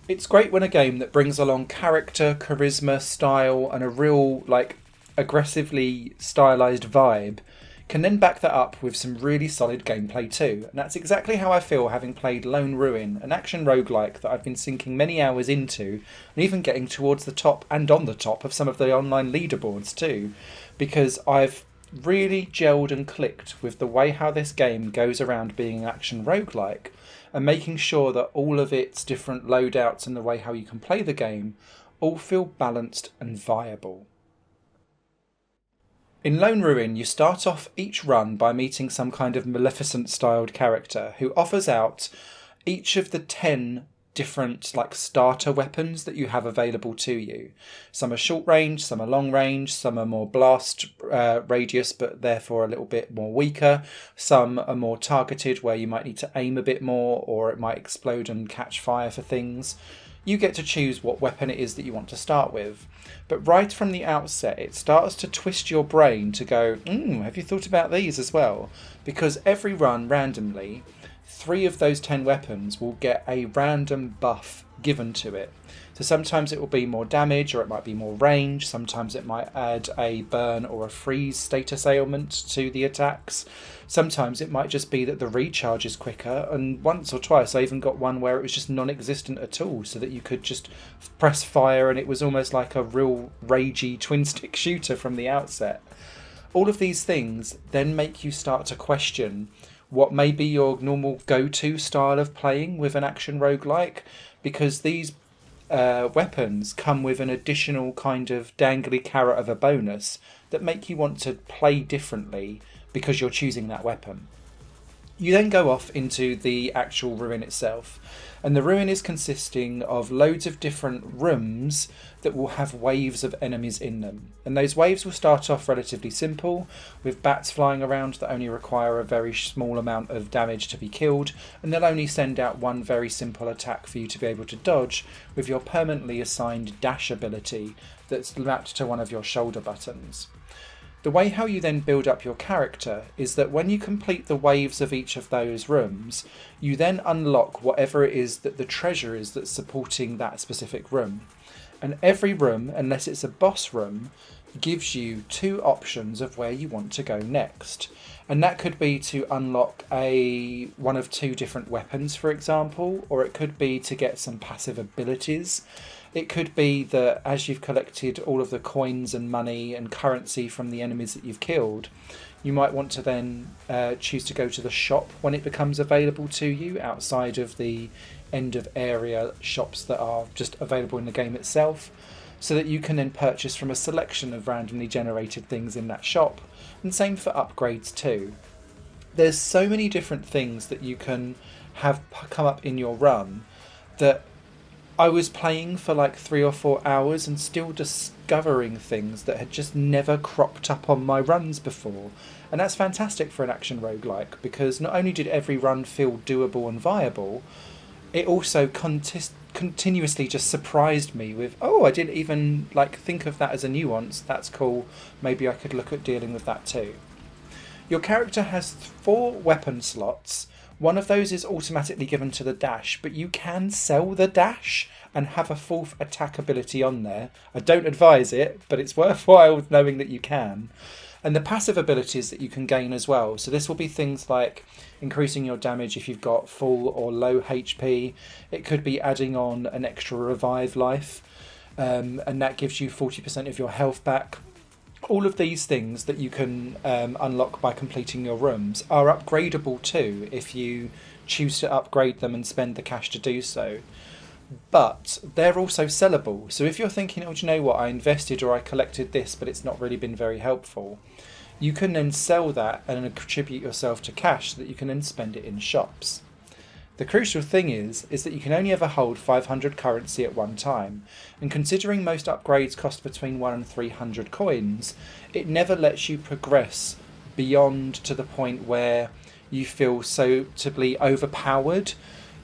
It's great when a game that brings along character, charisma, style, and a real, like, aggressively stylized vibe can then back that up with some really solid gameplay too. And that's exactly how I feel having played Lone Ruin, an action roguelike that I've been sinking many hours into, and even getting towards the top and on the top of some of the online leaderboards too, because I've really gelled and clicked with the way how this game goes around being an action roguelike and making sure that all of its different loadouts and the way how you can play the game all feel balanced and viable. In Lone Ruin, you start off each run by meeting some kind of Maleficent styled character who offers out each of the 10 different like starter weapons that you have available to you. Some are short range, some are long range, some are more blast radius but therefore a little bit more weaker. Some are more targeted where you might need to aim a bit more, or it might explode and catch fire for things. You get to choose what weapon it is that you want to start with. But right from the outset, it starts to twist your brain to go, have you thought about these as well? Because every run, randomly, 3 of those 10 weapons will get a random buff given to it. So sometimes it will be more damage, or it might be more range. Sometimes it might add a burn or a freeze status ailment to the attacks. Sometimes it might just be that the recharge is quicker, and once or twice I even got one where it was just non-existent at all, so that you could just press fire and it was almost like a real ragey twin-stick shooter from the outset. All of these things then make you start to question what may be your normal go-to style of playing with an action roguelike, because these weapons come with an additional kind of dangly carrot of a bonus that make you want to play differently because you're choosing that weapon. You then go off into the actual ruin itself, and the ruin is consisting of loads of different rooms that will have waves of enemies in them. And those waves will start off relatively simple, with bats flying around that only require a very small amount of damage to be killed, and they'll only send out one very simple attack for you to be able to dodge with your permanently assigned dash ability that's mapped to one of your shoulder buttons. The way how you then build up your character is that when you complete the waves of each of those rooms, you then unlock whatever it is that the treasure is that's supporting that specific room. And every room, unless it's a boss room, gives you 2 options of where you want to go next. And that could be to unlock one of 2 different weapons, for example, or it could be to get some passive abilities. It could be that as you've collected all of the coins and money and currency from the enemies that you've killed, you might want to then choose to go to the shop when it becomes available to you outside of the end of area shops that are just available in the game itself, so that you can then purchase from a selection of randomly generated things in that shop. And same for upgrades too. There's so many different things that you can have come up in your run that I was playing for like 3 or 4 hours and still discovering things that had just never cropped up on my runs before. And that's fantastic for an action roguelike, because not only did every run feel doable and viable, it also continuously just surprised me with, I didn't even think of that as a nuance. That's cool. Maybe I could look at dealing with that too. Your character has 4 weapon slots. One of those is automatically given to the dash, but you can sell the dash and have a 4th attack ability on there. I don't advise it, but it's worthwhile knowing that you can. And the passive abilities that you can gain as well. So this will be things like increasing your damage if you've got full or low HP. It could be adding on an extra revive life, and that gives you 40% of your health back. All of these things that you can unlock by completing your rooms are upgradable too if you choose to upgrade them and spend the cash to do so. But they're also sellable. So if you're thinking, do you know what, I invested or I collected this but it's not really been very helpful, you can then sell that and attribute yourself to cash so that you can then spend it in shops. The crucial thing is that you can only ever hold 500 currency at one time, and considering most upgrades cost between 1 and 300 coins, it never lets you progress beyond to the point where you feel so terribly overpowered.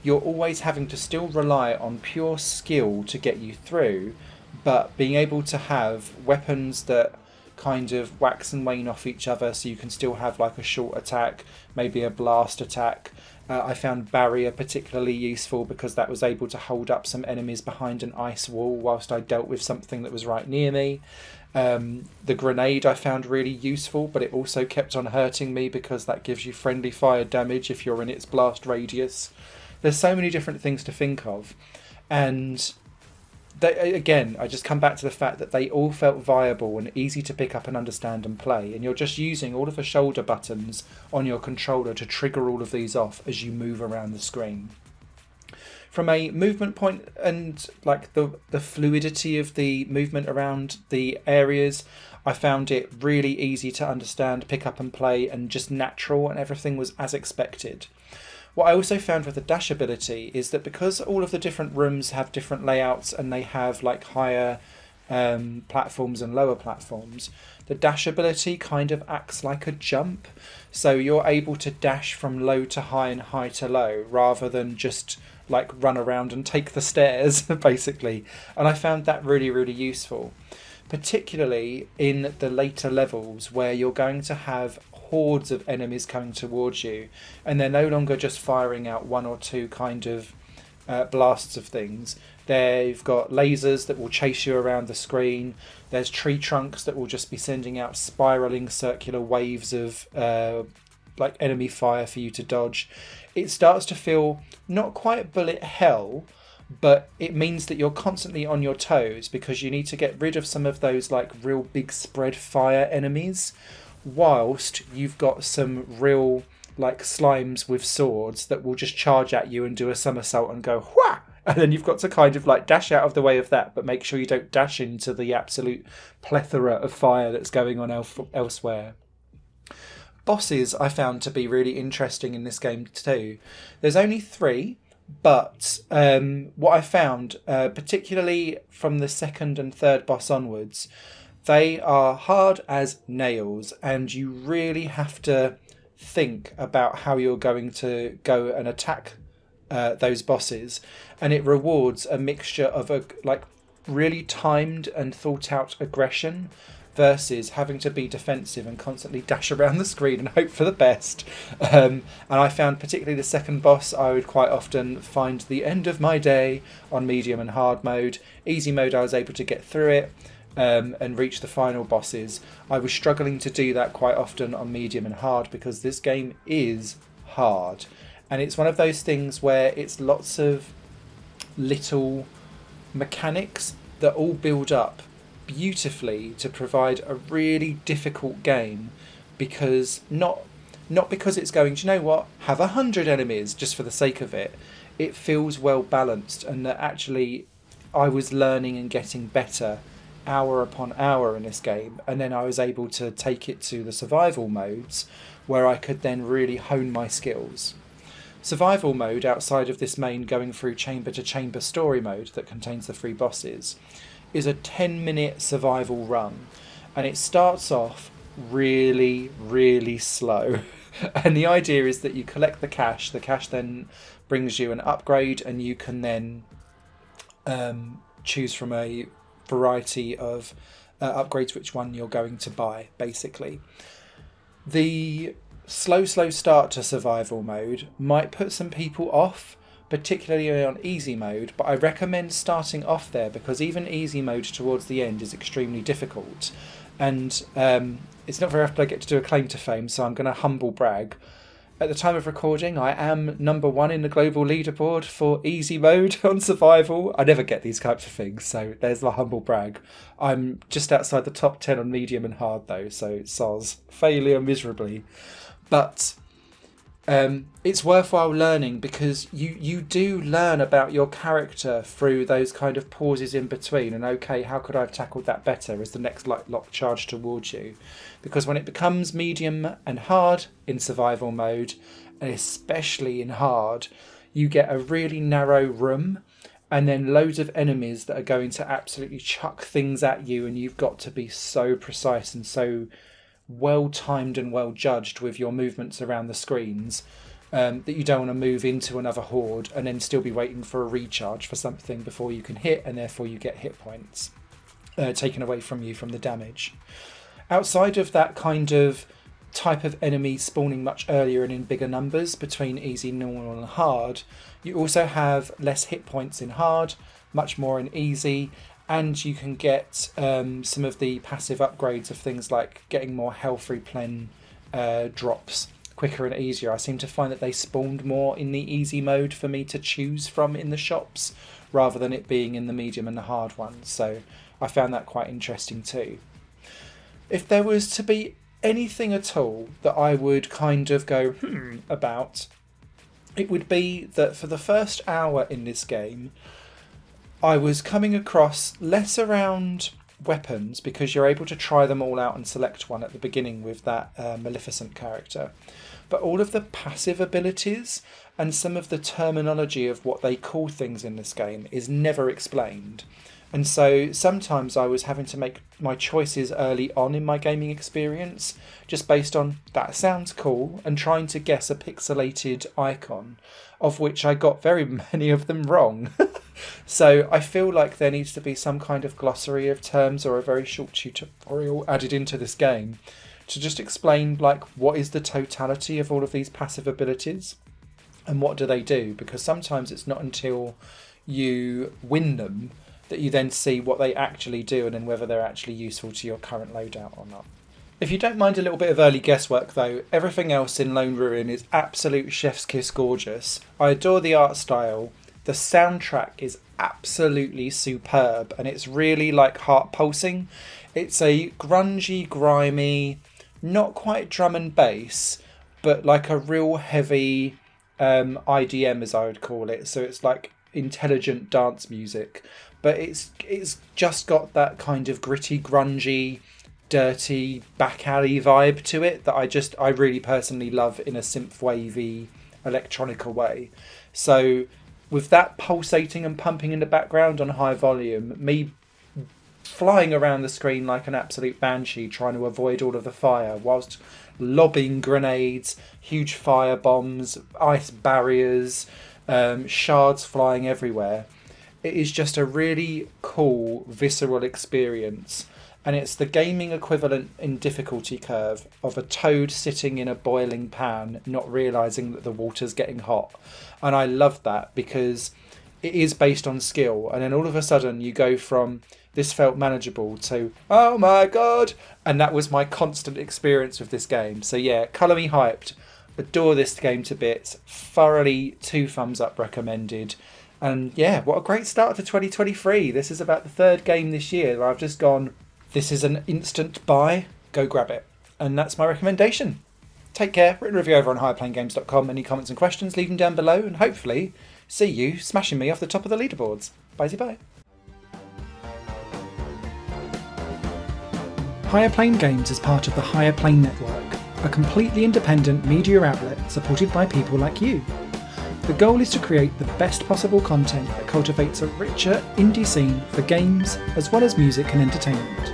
You're always having to still rely on pure skill to get you through, but being able to have weapons that kind of wax and wane off each other, so you can still have like a short attack, maybe a blast attack, I found barrier particularly useful because that was able to hold up some enemies behind an ice wall whilst I dealt with something that was right near me. The grenade I found really useful, but it also kept on hurting me because that gives you friendly fire damage if you're in its blast radius. There's so many different things to think of, and again, I just come back to the fact that they all felt viable and easy to pick up and understand and play, and you're just using all of the shoulder buttons on your controller to trigger all of these off as you move around the screen. From a movement point and like the fluidity of the movement around the areas, I found it really easy to understand, pick up and play, and just natural, and everything was as expected. What I also found with the dash ability is that because all of the different rooms have different layouts and they have like higher platforms and lower platforms, the dash ability kind of acts like a jump. So you're able to dash from low to high and high to low rather than just like run around and take the stairs, basically. And I found that really, really useful, particularly in the later levels where you're going to have hordes of enemies coming towards you, and they're no longer just firing out one or two kind of blasts of things. They've got lasers that will chase you around the screen. There's tree trunks that will just be sending out spiraling circular waves of like enemy fire for you to dodge. It starts to feel not quite bullet hell, but it means that you're constantly on your toes because you need to get rid of some of those like real big spread fire enemies, whilst you've got some real like slimes with swords that will just charge at you and do a somersault and go whah, and then you've got to kind of like dash out of the way of that, but make sure you don't dash into the absolute plethora of fire that's going on elsewhere. Bosses I found to be really interesting in this game too. There's only 3, but what I found, particularly from the second and third boss onwards, they are hard as nails, and you really have to think about how you're going to go and attack those bosses. And it rewards a mixture of a like really timed and thought out aggression versus having to be defensive and constantly dash around the screen and hope for the best. And I found particularly the second boss, I would quite often find the end of my day on medium and hard mode. Easy mode, I was able to get through it and reach the final bosses. I was struggling to do that quite often on medium and hard because this game is hard. And it's one of those things where it's lots of little mechanics that all build up beautifully to provide a really difficult game, because not because it's going, do you know what, have 100 enemies just for the sake of it. It feels well balanced, and that actually I was learning and getting better hour upon hour in this game, and then I was able to take it to the survival modes where I could then really hone my skills. Survival mode, outside of this main going through chamber to chamber story mode that contains the 3 bosses, is a 10-minute survival run, and it starts off really, really slow. And the idea is that you collect the cash then brings you an upgrade, and you can then choose from a variety of upgrades which one you're going to buy, basically. The slow start to survival mode might put some people off, particularly on easy mode, but I recommend starting off there because even easy mode towards the end is extremely difficult. And it's not very often I get to do a claim to fame, so I'm going to humble brag. At the time of recording, I am number 1 in the global leaderboard for easy mode on survival. I never get these types of things, so there's the humble brag. I'm just outside the top 10 on medium and hard though, so soz. Failure miserably. But it's worthwhile learning because you do learn about your character through those kind of pauses in between, and okay, how could I have tackled that better as the next lock charge towards you. Because when it becomes medium and hard in survival mode, and especially in hard, you get a really narrow room and then loads of enemies that are going to absolutely chuck things at you, and you've got to be so precise and so well timed and well judged with your movements around the screens that you don't want to move into another horde and then still be waiting for a recharge for something before you can hit, and therefore you get hit points taken away from you from the damage. Outside of that kind of type of enemy spawning much earlier and in bigger numbers between easy, normal and hard, you also have less hit points in hard, much more in easy, and you can get some of the passive upgrades of things like getting more health replen drops quicker and easier. I seem to find that they spawned more in the easy mode for me to choose from in the shops rather than it being in the medium and the hard ones, so I found that quite interesting too. If there was to be anything at all that I would kind of go about, it would be that for the first hour in this game I was coming across less around weapons, because you're able to try them all out and select one at the beginning with that Maleficent character, but all of the passive abilities and some of the terminology of what they call things in this game is never explained. And so sometimes I was having to make my choices early on in my gaming experience just based on that sounds cool and trying to guess a pixelated icon, of which I got very many of them wrong. So I feel like there needs to be some kind of glossary of terms or a very short tutorial added into this game to just explain like what is the totality of all of these passive abilities and what do they do, because sometimes it's not until you win them that you then see what they actually do and then whether they're actually useful to your current loadout or not. If you don't mind a little bit of early guesswork though, everything else in Lone Ruin is absolute chef's kiss gorgeous. I adore the art style. The soundtrack is absolutely superb and it's really like heart pulsing. It's a grungy, grimy, not quite drum and bass, but like a real heavy IDM as I would call it. So it's like intelligent dance music. But it's just got that kind of gritty, grungy, dirty, back alley vibe to it that I really personally love in a synthwavey, electronica way. So with that pulsating and pumping in the background on high volume, me flying around the screen like an absolute banshee trying to avoid all of the fire whilst lobbing grenades, huge fire bombs, ice barriers, shards flying everywhere. It is just a really cool, visceral experience. And it's the gaming equivalent in difficulty curve of a toad sitting in a boiling pan, not realising that the water's getting hot. And I love that because it is based on skill. And then all of a sudden you go from this felt manageable to, oh my God. And that was my constant experience with this game. So yeah, colour me hyped. Adore this game to bits. Thoroughly 2 thumbs up recommended. And yeah, what a great start to 2023. This is about the third game this year that I've just gone, this is an instant buy, go grab it. And that's my recommendation. Take care, written review over on higherplayinggames.com. Any comments and questions, leave them down below, and hopefully see you smashing me off the top of the leaderboards. Bye-bye. Higher Plane Games is part of the Higher Plane Network, a completely independent media outlet supported by people like you. The goal is to create the best possible content that cultivates a richer indie scene for games as well as music and entertainment.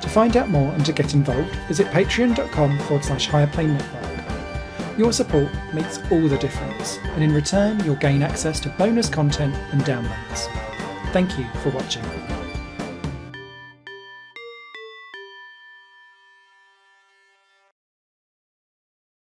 To find out more and to get involved, visit patreon.com/higherplane network. Your support makes all the difference, and in return you'll gain access to bonus content and downloads. Thank you for watching.